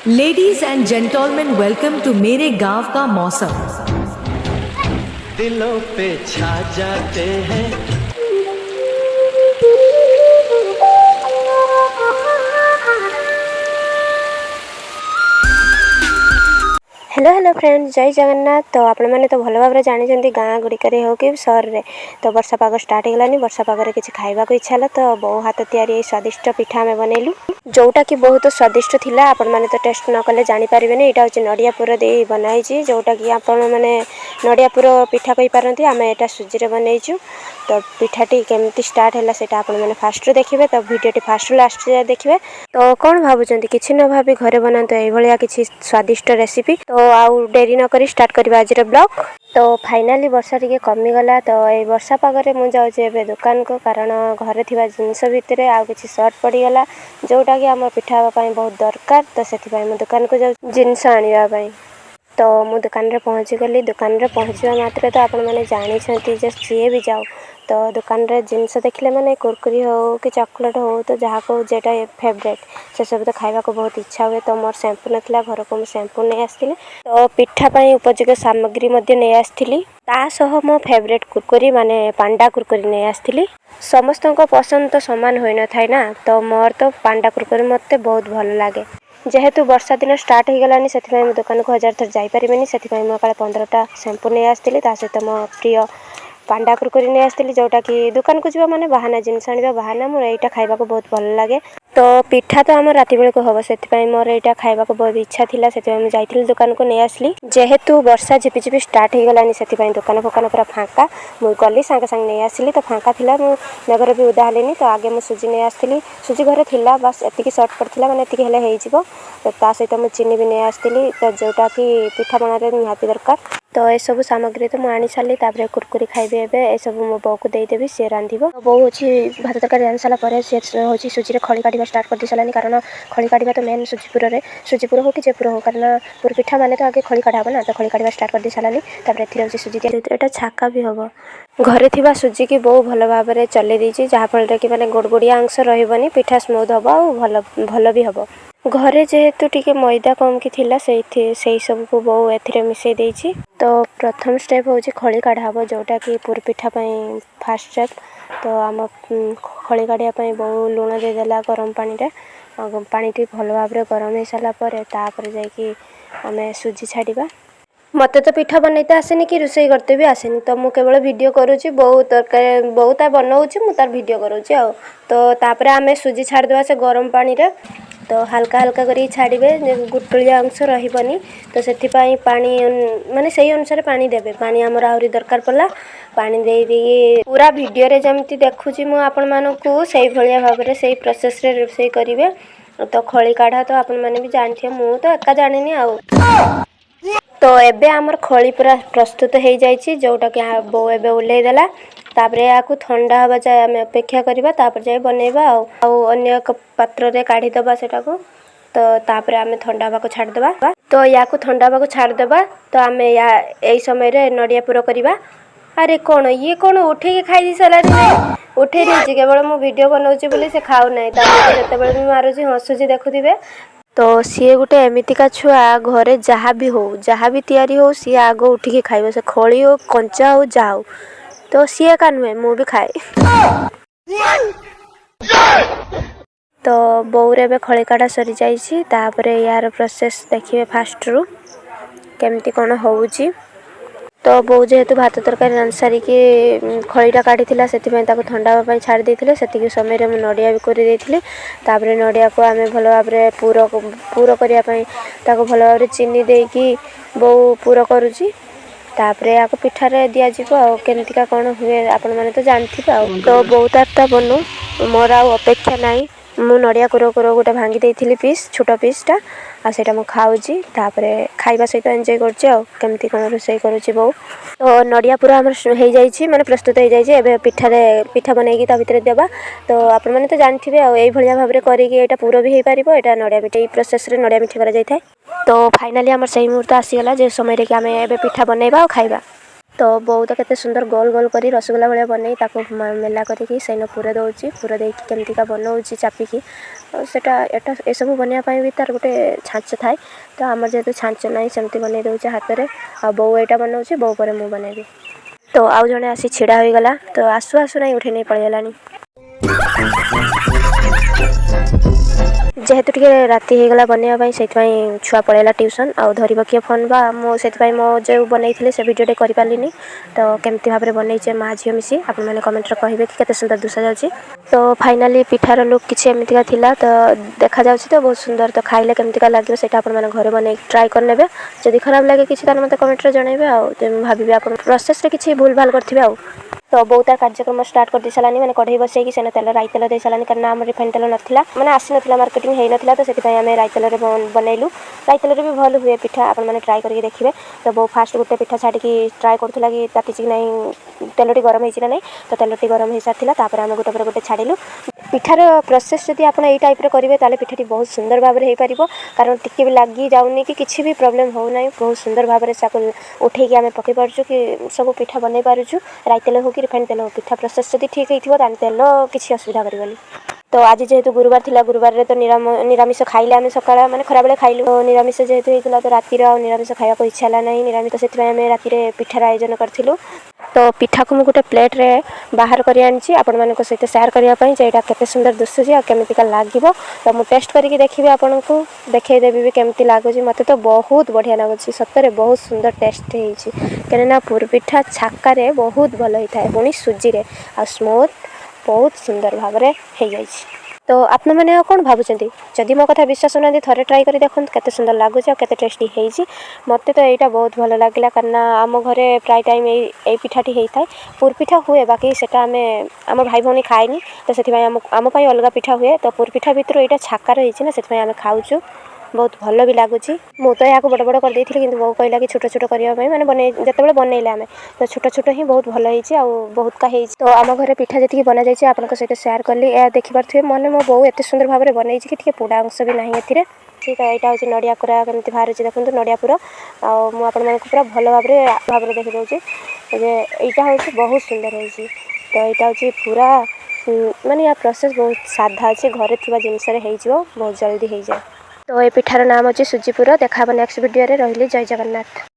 Ladies and gentleman welcome to मेरे गांव का मौसम। दिलों पे छा जाते हैं। हेलो हेलो फ्रेंड्स, जय जगन्नाथ। तो आपण मैंने तो भल भाव जानी गाँ गुड़िक हो कि सहर में तो वर्षा पाग स्टार्ट होगलानी। वर्षा पागे किसी खावा को इच्छा है तो बो हाथ तैयारी स्वादिष्ट पिठा आम बनइलु जोटा कि बहुत स्वादिष्ट थिला। आपण मैंने तो टेस्ट न कले जानीपारे। यहाँ हूँ नड़िया पुर दे बनाई जोटा कि आपण मैंने नड़िया पुर पिठा कही पारती। आम यहाँ सुजी बनईचु। तो पिठाटी केमती स्टार्ट है सेटा आपण मैंने फास्ट देखिए। तो भिडियोटी फास्ट लास्ट जाए देखिए। तो कौन भावुं किसी न भावी घरे बनाते ये किसी स्वादिष्ट रेसिपी। तो आउ डेरी न करी स्टार्ट करवा आज ब्लॉग। तो फाइनाली वर्षा टिके कमीगला। तो ये वर्षा पागरे मुझे जाऊँ दुकान को, कारण घरे थिबा जिनस भितर आउ किसी सर्ट पड़गला जोटा कि आम पिठा बहुत दरकार। तो से दुकान को जाऊँ जिनस आने। तो मु दुकान रे पहुँची गली। दुकान रे पहुँचवा मात्र तो आपण मैंने जानी जी भी जाओ तो दुकान रे जिनस देखले मैंने कुरकुरी हो कि चॉकलेट हो तो जहाँ को जेटा फेवरेट से सब तो खाइबा को बहुत इच्छा हुए। तो मोर शैम्पू नथिला घर को शैम्पू नहीं आसती। तो पिठा पाई उपयोगी सामग्री नहीं आसती। तासह मो फेवरेट कुरकुरी माने पांडा कुरकुरी नहीं आसती। समस्त पसंद तो सामान हो न था ना। तो मोर तो पांडा कुरकुरी मत बहुत भल लगे। जेहेतु वर्षा दिन स्टार्ट हो गलानी से दुकान को 1000 थर जापरिनी से 15टा शैम्पू नहीं आसती। सहित मो प्रिय पांडा कुरकुरी नहीं आसती जोटा कि दुकान को जावा माने बहाना जिनस आने बहाना मोर यहाँ खाइबा को बहुत भल लगे। तो पिठा तो आम राति बेलू हम से मोर यहाँ खाइबा को बहुत इच्छा थी। से जाइली दुकान को नहीं आसली। जेहेतु वर्षा झिपिझिपि स्टार्ट हो गलानी से दुकान फुकान पूरा फाँका। मुझे गली सांगे सांगे नहीं आसली। तो फाँका थिला मेघर भी उदा हेनी। तो आगे मुझे सुजी नहीं आसती। सुजी घरे थिला बस एतिकी सर्ट पड़ता मैंने एतिकी हेले हो। तो सहित मुझे चीनी भी नहीं आसती। तो जोटा कि पिठा बनारे निहाती दरकार। तो ये सब सामग्री तो मुझे आनी सारी। कुरकुरी खाइबे एबे ए सब मो बो को देदेवी सी रांधिब। बो हूँ भात तरकारी रांधि सारापर सी हूँ सुजी खड़ी काटा स्टार्ट कर दी सारानी। कारण खड़ी काटा तो मेन सुजीपुर हो कि जेपुर हो, कारण पुर पिठा माने तो आगे खड़ी काटा ना। तो खड़ी काटा स्टार्ट कर दी सारानी। ए सुजी दिया छाका भी हम घरे थिबा सुजी की बहु भल भाव में चले दी जहाँफल कि माने गोड़गोड़िया अंश रही पिठा स्मूथ हम और भल भी हम। घरे जेहेतु टिके मैदा कम की थिला से सब को बहु ए मिसई देछि। तो प्रथम स्टेप हूँ खड़ी काढ़ा जोटा कि पुर पिठा फास्ट स्टेप। तो आम खड़ी काढ़ापी बहु लुण देदेला गरम पानी रे। पानी टी भल भाव में गरम हो सारापर जाकि आम सुजी छाड़ा। मत तो पिठा बनईते आसेनी कि रोषे करते भी आसेनी। तो मुझे केवल वीडियो करुँची बहुत तरकारी बहुत बनाऊँगी मुझे तार वीडियो करुँची आ। तो तापर आम सुजी छाड़देवा से गरम पानी रे। तो हल्का हल्का कर छाड़े गुटुलिया अंश रही। तो से पानी माने से अनुसार पानी देवे। पानी आमर आहरी दरकार पड़ा पानी दे पूरा वीडियो रे जमती देखुची मु आपण मानकू से भाव में से प्रोसेस रे रोषे करेंगे। तो खड़ी काढ़ा तो आपण मैंने भी जानते मु तो एका जानी आउ। तो एबे आमर खड़ी पूरा प्रस्तुत हो जाइए जोटा कि बो एबे उल्लेदेला। तापर या ठंडा हवा जाए आम अपेक्षा करवा तापर जाए बनइबा अन्य एक पात्र रे काढ़ीदबा सेटा को। तो तापर आम ठंडा हवा को छाड़देबा। तो या ठंडा हवा को छाड़देबा। तो आम या यही समय रे नड़िया पुर करवा। अरे कौन ये कौन उठे खाई सारा उठे नहीं केवल मु वीडियो बनाऊँगी बोली से खाऊ ना। जिते भी मारुची हसुची देखुवे। तो सी गोटे एमतीका छुआ घरे जहाँ भी हो जहाँ भी तैयारी हो सी आग उठिकी खाइब। से खड़ी हो कंचा हो जा हो। तो सी एका नुहे मु भी खाए। तो बोर एवं खड़ी काटा सरी जापर यार प्रोसेस देखिए फास्ट रु केमती कौन होउची। तो बो जेहेतु भात तरकारी रांधि सारिकी खड़ीटा काढ़ी से ठंडा हाँपाई छाड़ी देते से समय मुझे नड़िया भी कर नड़िया को आम भल भाव में पूर करने भल भाव चीनी देकी बो पूर करुची। तापर या पिठारे दिज्व केमतीका कौन हुए आपण मैंने तो जानते। तो बहुत आटा बनू मोर अपेक्षा नाई। मु नड़िया कुर कुर गोटे भांगी देती पीस छोट पीसटा आटा मुझे खाऊँगी। खाइबा सहित एंजॉय करमती कौन रोषे करुँची बो। तो नड़िया पूरा आम हो माने प्रस्तुत हो जाए। पिठारे पिठा बनईकी भितर देवा। तो आपण मैंने तो जानते यही भाव में करके पूरा भी हो पार। यहाँ नड़िया मिठाई प्रोसेस रे नड़िया मिठाई कर। तो फाइनाली आम से मुहूर्त आसीगला जो समय कि आम ए पिठा बनइबा और खाइबा। तो बहुत केते सुंदर गोल गोल करी रसगोला भाया बनई मेला करके सेन पूरा दौची पूरा देकी केमतीका बनाऊँगी चापिकी। सेटा एटा एसबू बनवाई भी तार गोटे छाँच थाए तो आमर जेहेतु छाँच ना सेमती बनई दौचे हाथ में आ बो यहाँ बनाऊे बो पर मुझे बनैबी तो आउ जड़े आसी छिड़ा हो गला तो आसु आसु ना उठे नहीं पड़ेगलानी जेहेतु टे राति होगला बनवाई से छुआ पड़ेगा ट्यूशन आउ धरब किए फोन बा मुझे मो जो बनई से भिडियो कर पार्ली तो केमती भाव में बनईचे माँ झील मिसी आप कमेंट कहे कि केते सुंदर दुसा जाऊँगी तो फाइनाली पिठार लुक किसी एमतीका थिला तो देखा जाऊँ तो बहुत सुंदर तो खाइले केमतीका लगे से घर बन ट्राए कर नेबे जदि खराब लगे किसी मत कमेंट जनइबे आउ भावी आप प्रोसेस किसी भूल भाल करेंगे आउ तो बहुत तार कार्यक्रम स्टार्ट कर दी सारानी मैंने कढ़ई बसैकी से तेल राई तेल दे सारानी कारण आम रिफाइन तेल नाला मैंने आसी ना मार्केटिंग हो नाला तो से आम राई तेल बनइलु राई तेल भी भल हुए पिठा आपने ट्राए करके देखिए तो बहुत फास्ट गोटे पिठा छाड़ी ट्राए करूला कि ताती ना तेलटी गरम होना नहीं तो तेलटी गरम हो सारी आम गोटे पर गोटे छाड़ू पिठार प्रोसेस जब आप टाइप करेंगे ताले पिठाटी बहुत सुंदर भाव में हो पार कारण टिके भी लगी जाऊनी कि किसी भी प्रोब्लेम होना बहुत सुंदर भाव में उठेकी आम पकई पार्चु कि सब पिठा बनई पार्चु राई तेल हो कि रिफाइन तेल हो पिठा प्रोसेस जब ठीक होता तेल किसी असुविधा कर तो आज जेहेतु गुरुवार थिला गुरुवार तो निरामिष खाइले आम सका मैंने खराबे खाइलु तो निरामिष जेहेतु होता तो रातिर निरामिष खाया इच्छा है ना निरामिष तो से आम रातिर पिठार आयोजन करूँ तो पिठा को मुझे गोटे प्लेट रे बाहर कर आनी आपण सहित सेयार करने जेटा केते सुंदर दुसुची आ केमितिका लागिबो तो मुझे टेस्ट करके देखिए आपन को देखईदेवी भी केमती लगुच मत तो बहुत बढ़िया लगुच सतरे बहुत सुंदर टेस्ट होती कहीं पुर पिठा छाका बहुत भल होता है पुणी सुजी रे आ स्मूथ बहुत सुंदर भाव में हो जाए तो आपण मैंने कौन भावुं जदि मो कथा विश्वास ना थे ट्राए कर देखो केते सुंदर लगुच केते टेस्टी होती मत तो यहाँ बहुत भल लगे कारण आम घरे प्राय टाइम यही पिठाटी होता है पुर पिठा हुए बाकी सेटा आम भाई भौणी खाएनी तो से आम अलग पिठा हुए तो पुर पिठा भितर यहाँ छाका रही ना से आम खाऊँ बहुत भल भी लगुच मु तो यहाँ बड़ बड़ कर देती कि बो कहला कि छोट छोट करने मैंने बन जिते बनइले आम तो छोट छोट ही बहुत भल होती बहुत का तो आम घर पिठा जी बना जाए आप सहित सेयार कली या देखिपे मैंने मो बो एत सुंदर भाव में बनई कि पोड़ा अंश भी ना ए तो यहाँ हूँ नड़िया कोरा केमती बाहर देखो नड़िया पुर मुझे पूरा भल भाव में देखी दूसरी यहाँ हूँ बहुत सुंदर होती तो यहाँ हूँ पूरा माने या प्रोसेस बहुत साधा अच्छे घरे थी जिनस बहुत जल्दी हो जाए तो ये पिठार नाम अच्छे सुजीपुर देखा नेक्स्ट वीडियो रे रही जय जगन्नाथ।